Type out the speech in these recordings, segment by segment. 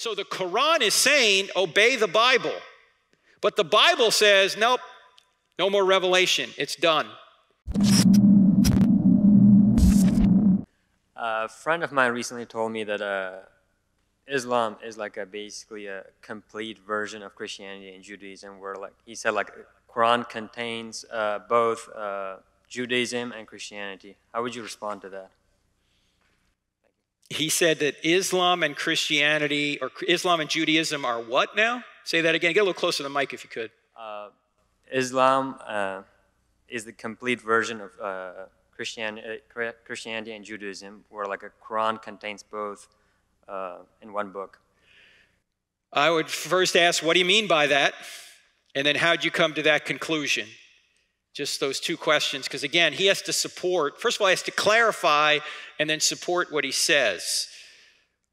So the Quran is saying, obey the Bible. But the Bible says, nope, no more revelation. It's done. A friend of mine recently told me that Islam is like basically a complete version of Christianity and Judaism, where he said Quran contains both Judaism and Christianity. How would you respond to that? He said that Islam and Christianity, or Islam and Judaism are what now? Say that again. Get a little closer to the mic if you could. Islam is the complete version of Christianity and Judaism, where a Quran contains both in one book. I would first ask, what do you mean by that? And then how'd you come to that conclusion? Just those two questions, because again, he has to support, first of all, he has to clarify and then support what he says.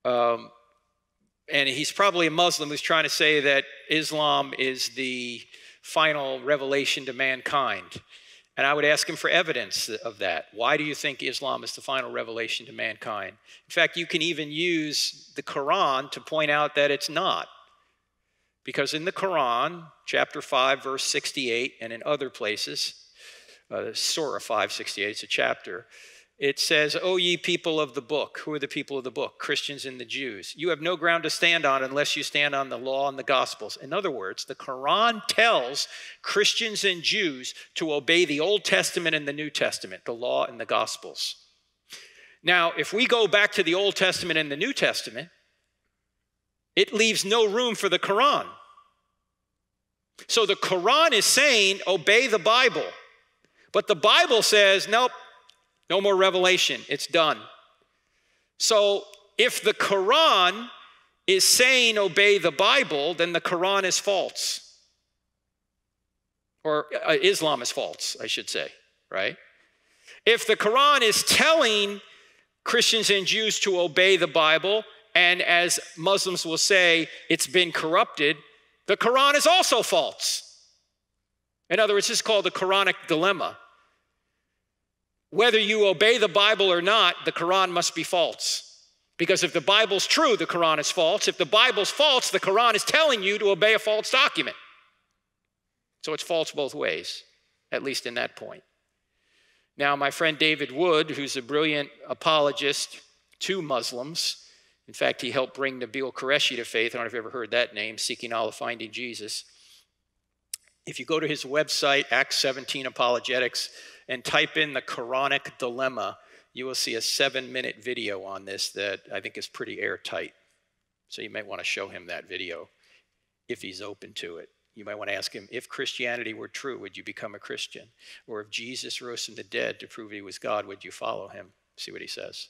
And he's probably a Muslim who's trying to say that Islam is the final revelation to mankind. And I would ask him for evidence of that. Why do you think Islam is the final revelation to mankind? In fact, you can even use the Quran to point out that it's not. Because in the Quran, chapter 5, verse 68, and in other places, Surah 5:68, it's a chapter, it says, O ye people of the book. Who are the people of the book? Christians and the Jews. You have no ground to stand on unless you stand on the law and the Gospels. In other words, the Quran tells Christians and Jews to obey the Old Testament and the New Testament, the law and the Gospels. Now, if we go back to the Old Testament and the New Testament, it leaves no room for the Quran. So the Quran is saying, obey the Bible. But the Bible says, nope, no more revelation. It's done. So if the Quran is saying obey the Bible, then the Quran is false. Or Islam is false, I should say, right? If the Quran is telling Christians and Jews to obey the Bible, and as Muslims will say, it's been corrupted, the Quran is also false. In other words, this is called the Quranic dilemma. Whether you obey the Bible or not, the Quran must be false. Because if the Bible's true, the Quran is false. If the Bible's false, the Quran is telling you to obey a false document. So it's false both ways, at least in that point. Now, my friend David Wood, who's a brilliant apologist to Muslims, in fact, he helped bring Nabil Qureshi to faith. I don't know if you've ever heard that name, Seeking Allah, Finding Jesus. If you go to his website, Acts 17 Apologetics, and type in the Quranic dilemma, you will see a 7-minute video on this that I think is pretty airtight. So you might want to show him that video if he's open to it. You might want to ask him, if Christianity were true, would you become a Christian? Or if Jesus rose from the dead to prove he was God, would you follow him? See what he says.